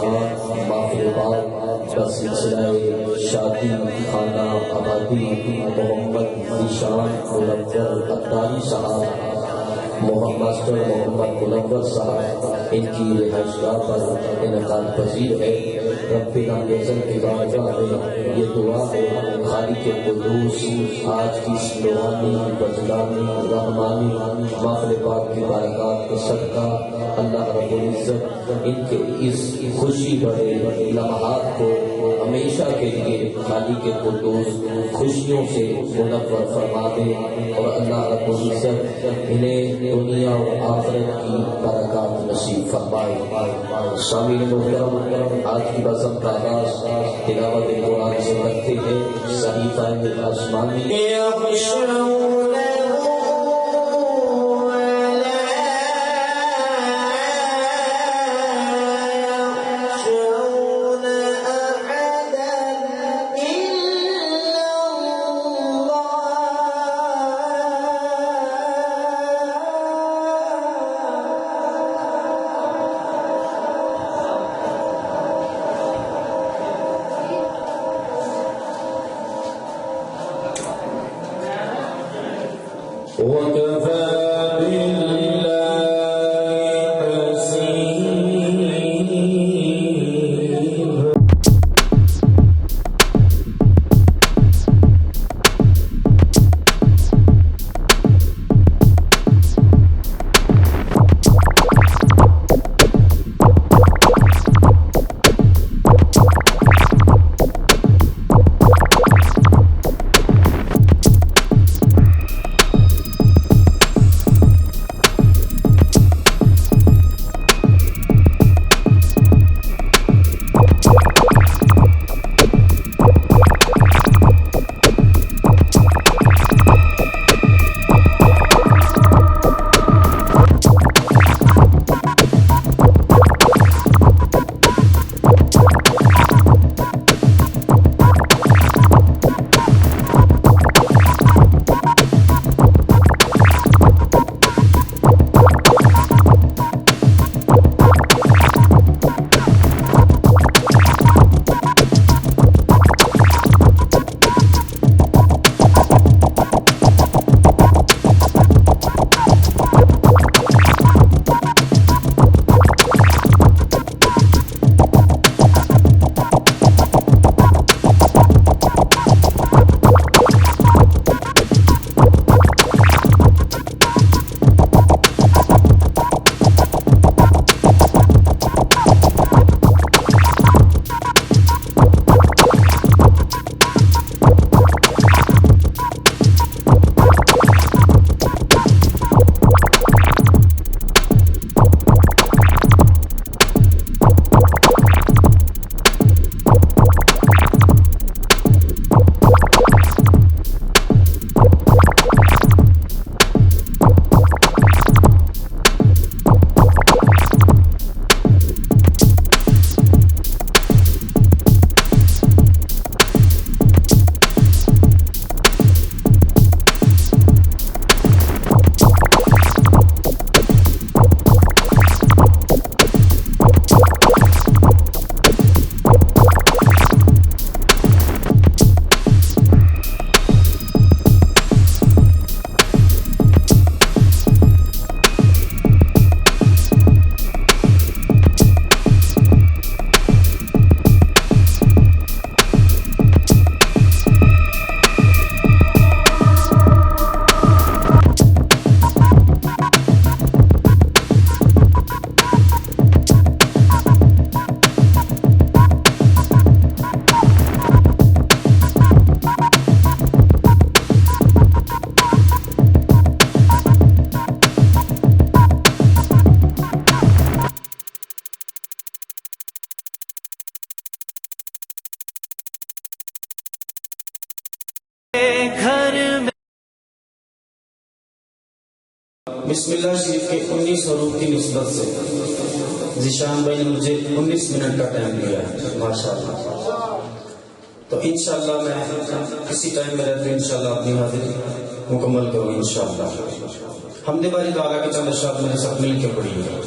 محفل کا سلسلہ شادی خانہ آبادی محمد ذیشان منور اتاری صاحب ماسٹر محمد منور صاحب ان کی رہائش گاہ پر انعقاد پذیر ہے۔ ربنا یزل کی بارگاہ میں یہ دعا ہے، خالق قدوس آج کی اس نورانی بجلانی رحمانی محفل پاک کی برکات کا صدقہ اللہ رب العزت ان کے اس خوشی بڑے لمحات کو ہمیشہ کے لیے خالق قدوس خوشیوں سے منور فرما دے، اور اللہ رب العزت انہیں دنیا اور آخرت کی برکات نصیب فرمائے۔ شامل محترم، آج کی بزم کا آغاز تلاوت قرآن سے کرتے ہیں۔ صحیفہ آسمانی بسم اللہ شریف کے 19 حروف کی نسبت سے ذیشان بھائی نے مجھے 19 منٹ کا ٹائم دیا ہے، ماشاءاللہ۔ تو انشاءاللہ میں کسی ٹائم میں رہتے انشاءاللہ اپنی حاضری مکمل کروں انشاءاللہ۔ حمد باری تعالیٰ کے چند اشارت میں نے سب مل کے پڑھی ہے۔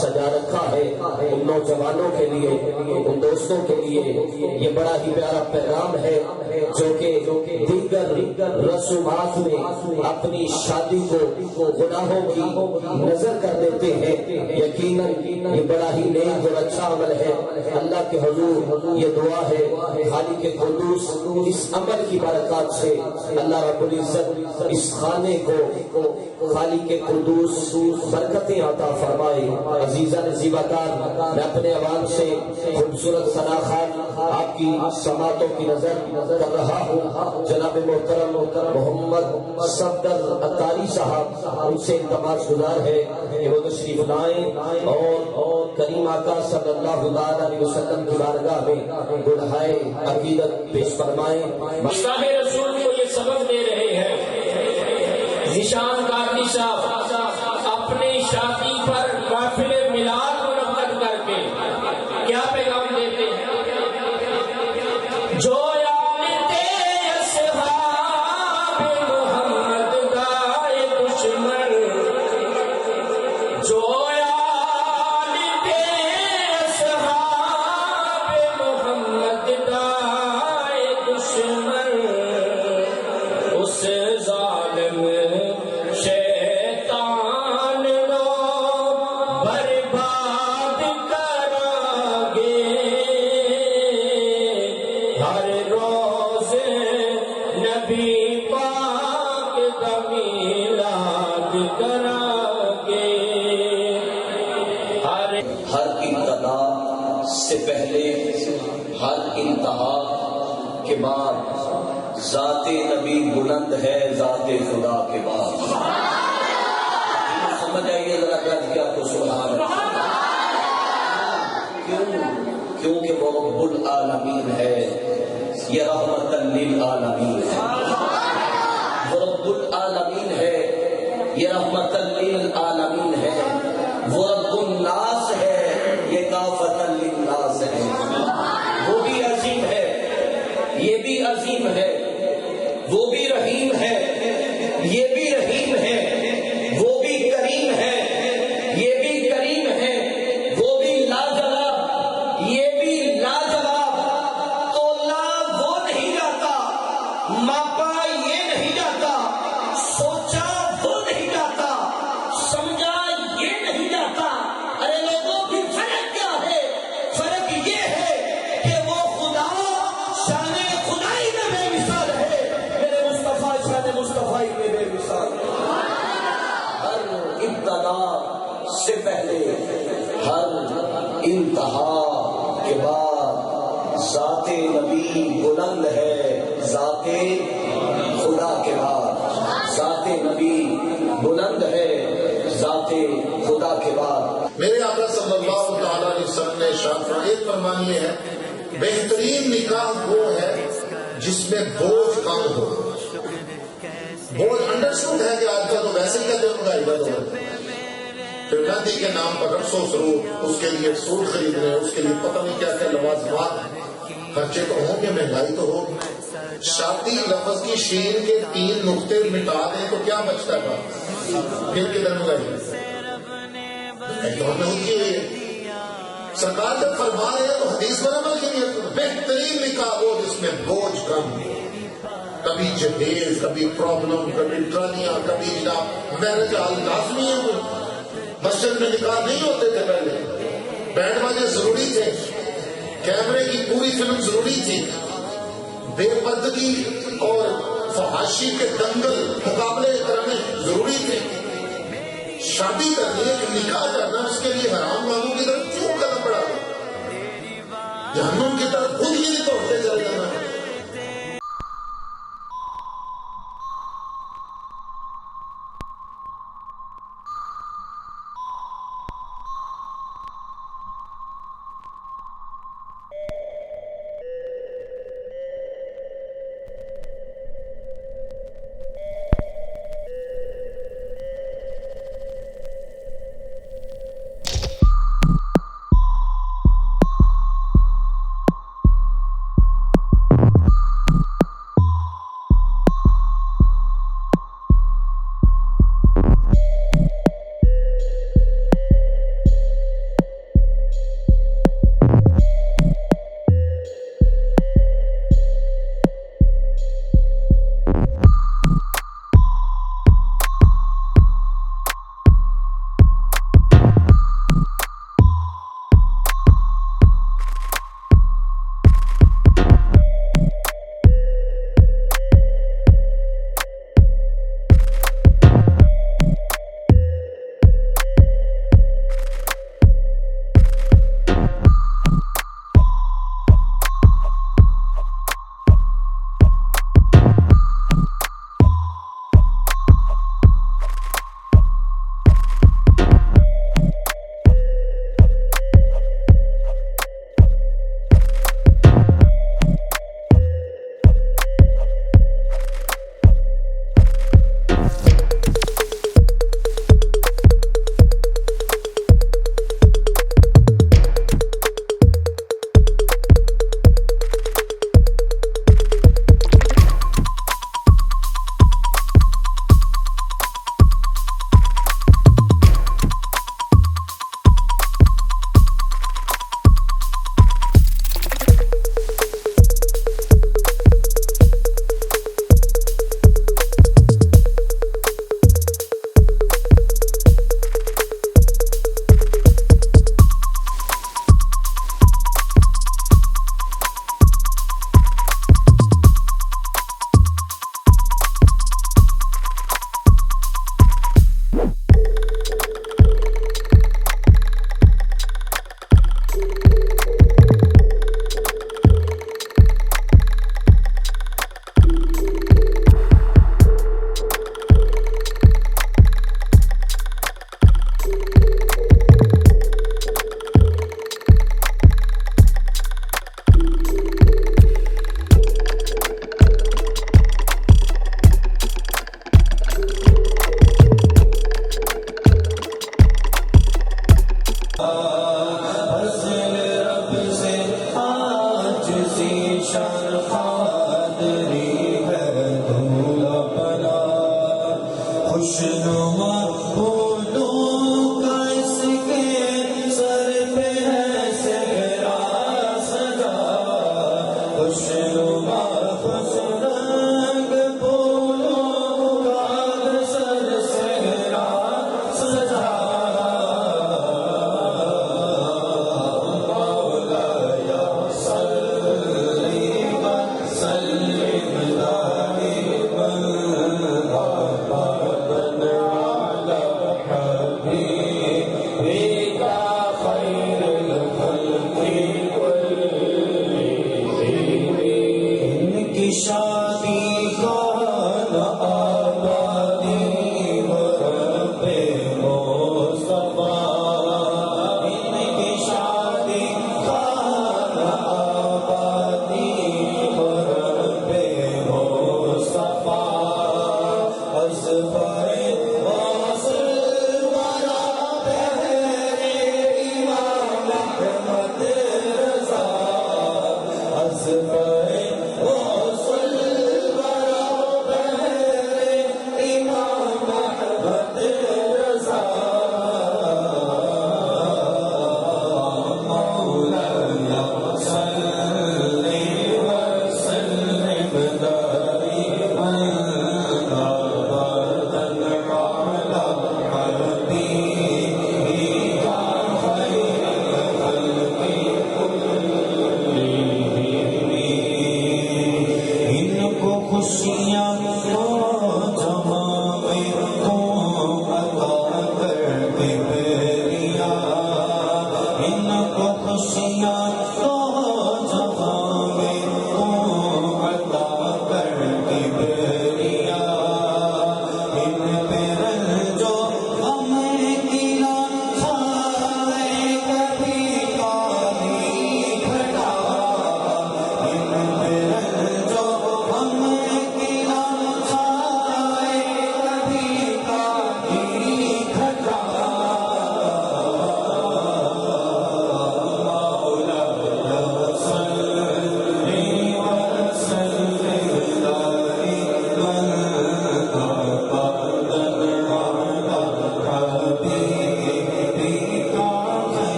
سجا رکھا ہے ان نوجوانوں کے لیے، ان دوستوں کے لیے یہ بڑا ہی پیارا پیغام ہے جو کہ دیگر رسومات میں اپنی شادی کو گناہوں کی نظر کر دیتے ہیں۔ یقیناً یہ بڑا ہی نیک اور اچھا عمل ہے۔ اللہ کے حضور یہ دعا ہے خالق قدوس اس عمل کی برکات سے اللہ رب العزت اس خانے کو خالق قدوس برکتیں عطا فرمائے۔ عزیزان زیباکار، میں اپنے عوام سے خوبصورت ثنا خان آپ کی سماعتوں کی نظر کر رہا ہوں۔ جناب محترم محمد صفدر عطاری صاحب ان سے التماس گزار ہے کہ وہ تشریف لائیں اور کریم آقا صلی اللہ علیہ وسلم کی بارگاہ میں گڑھائے عقیدت پیش فرمائیں۔ مصطفیٰ رسول کو یہ سبق دے رہے ہیں۔ ذیشان قادری صاحب اپنی شادی پر محفل میلاد منعقد کر کے کیا پیغام دیتے ہیں؟ جو ہر ابتدا سے پہلے ہر انتہا کے بعد ذات نبی بلند ہے ذات خدا کے بعد. سمجھ آئیے ذرا گرج کے آپ کو سبحان اللہ. کیونکہ وہ رب العالمین ہے, یہ رحمت للعالمین ہے. وہ رب العالمین ہے, یہ رحمت للعالمین ہے. وہ رب الناس ہے, یہ کافۃ للناس ہے. وہ بھی عظیم ہے, یہ بھی عظیم ہے. وہ بھی رحیم ہے, یہ بھی رحیم ہے. وہ بھی کریم ہے, یہ بھی کریم ہے. وہ بھی لاجواب, یہ بھی لاجواب. تو لا وہ نہیں جاتا, ماپا یہ نہیں جاتا, سوچا وہ نہیں جاتا, سمجھا یہ نہیں جاتا. ارے لوگوں کی فرق کیا ہے؟ فرق یہ ہے کہ وہ خدا شان خدائی میں بے مثال ہے, میرے مصطفیٰ شان مصطفیٰ میں بے مثال ہے. ہر ابتدا سے پہلے, ہر انتہا کے بعد ذات نبی بلند ہے ذات خدا کے بعد. ذات نبی بلند ہے ذات خدا کے بعد. میرے آقا صلی اللہ تعالیٰ علیہ وسلم نے ارشاد ایک فرمان یہ ہے, بہترین نکاح وہ ہے جس میں بوجھ کم ہو. بوجھ انڈرسٹوڈ ہے کہ آج کل تو ویسے ہی کہتے ہیں مہنگائی بڑھ ہے, پھر مہندی کے نام پر رقص و سرور, اس کے لیے سوٹ خریدنے, اس کے لیے پتہ نہیں کیا کیا لوازمات, خرچے تو ہوں گے, مہنگائی تو ہوگی. شادی لفظ کی شین کے 3 نقطے مٹا دیں تو کیا بچتا ہے؟ پھر کدھر مہنگائی تو ہم نے ہوتی ہے. سرکار جب فرما رہے ہیں تو حدیث پر عمل کے لیے بہترین نکاح وہ جس میں بوجھ کم, کبھی جہیز, کبھی پرابلم, کبھی ٹرالیاں, کبھی جناب میرج لازمی ہے. مسجد میں نکاح نہیں ہوتے تھے پہلے, بینڈ باجے ضروری تھے, کیمرے کی پوری فلم ضروری تھی, بے پردگی اور فحاشی کے دنگل مقابلے کرانے ضروری تھے. شادی کرنی ہے, نکاح کرنا, اس کے لیے حرام کاموں کی طرف کیوں قدم بڑھا, جہنم کی طرف خود ہی نہیں توڑتے چلے جانا.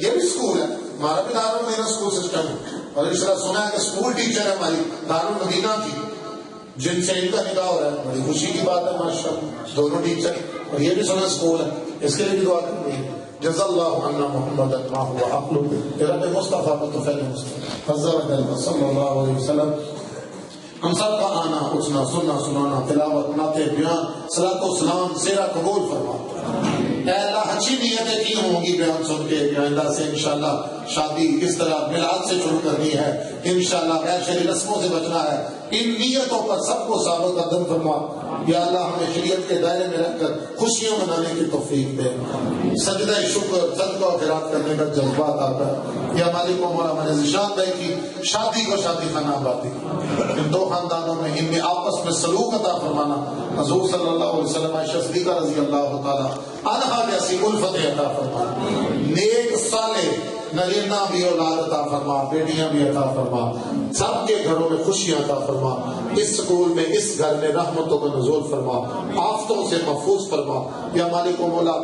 یہ بھی اسکول ہے، ہمارا بھی دارالمدینہ اسکول سسٹم ہے، اور اس طرح سنا ہے کہ اسکول ٹیچر ہے ہماری دارالمدینہ کی جن سے ان کا نکاح ہو رہا ہے، بڑی خوشی کی بات ہے ماشاءاللہ، دونوں ٹیچر، اور یہ بھی سنا اسکول ہے، اس کے لیے بھی دعا کرنی ہے. جزا اللہ عنا محمد ما هو اهله رب مصطفیٰ کو تو فیل مصطفیٰ صلی اللہ علیہ وسلم. ہم سب کا آنا اٹھنا سننا سنانا تلاوت نعت بیان صلاۃ و سلام سیرا قبول فرما. اے اللہ اچھی نیتیں کی ہوں گی بیان سن کے، آئندہ سے انشاءاللہ شادی اس طرح میلاد سے شروع کرنی ہے، انشاءاللہ غیر شرعی رسموں سے بچنا ہے، ان نیتوں پر سب کو ثابت قدم فرما. یا اللہ ہمیں شریعت کے دائرے میں رکھ کر خوشیاں منانے کی توفیق دے. سجدہ شکر صدقہ و خیرات کرنے کا جذبہ عطا کر. یا مالک و مولا ہمارے ذیشان بھائی کی شادی کو شادی خانہ آبادی، ان دو خاندانوں میں ان میں آپس میں سلوک عطا فرمانا. حضور صلی اللہ علیہ وسلم عائشہ صدیقہ رضی اللہ تعالی عنہا جیسی الفت عطا فرمانا. نیک صالح نرینہ بھی اولاد عطا فرما، بیٹیاں بھی عطا فرما، سب کے گھروں میں خوشیاں عطا فرما. اس سکول میں اس گھر میں رحمتوں کا نزول فرما، آفتوں سے محفوظ فرما. یا مالک و مولا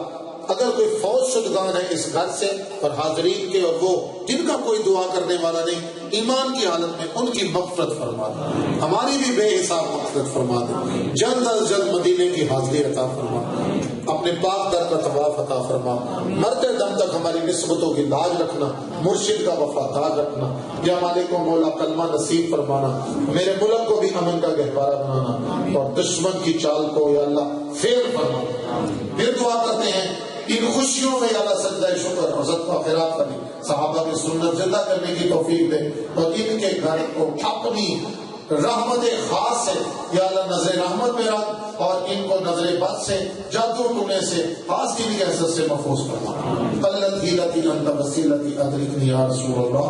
اگر کوئی فوج شدگان ہے اس گھر سے اور حاضرین کے، اور وہ جن کا کوئی دعا کرنے والا نہیں، ایمان کی حالت میں ان کی مغفرت فرما دے، ہماری بھی بے حساب مغفرت فرما دے. جلد از جلد مدینے کی حاضری عطا فرما، اپنے پاک در کا طواف عطا فرما. مرتے دم تک ہماری نسبتوں کی لاج رکھنا، مرشد کا وفادار رکھنا. یا مالک و مولا کلمہ نصیب فرمانا، میرے ملک کو بھی امن کا گہوارہ بنانا، اور دشمن کی چال کو یا اللہ فیل فرما. پھر دعا کرتے ہیں ان خوشیوں میں یا اللہ سجدہ شکر اور صدقہ خیرات کریں، صحابہ کی سنت زندہ کرنے کی توفیق دے، اور ان کے گھر کو اپنی رحمت خاص سے یا اللہ نظر رحمت میں رکھ، اور ان کو نظر بد سے، جادو ٹونے سے، حاسدی کی حسد سے محفوظ فرما. التی انت وسیلتی ادرکنی یا رسول اللہ.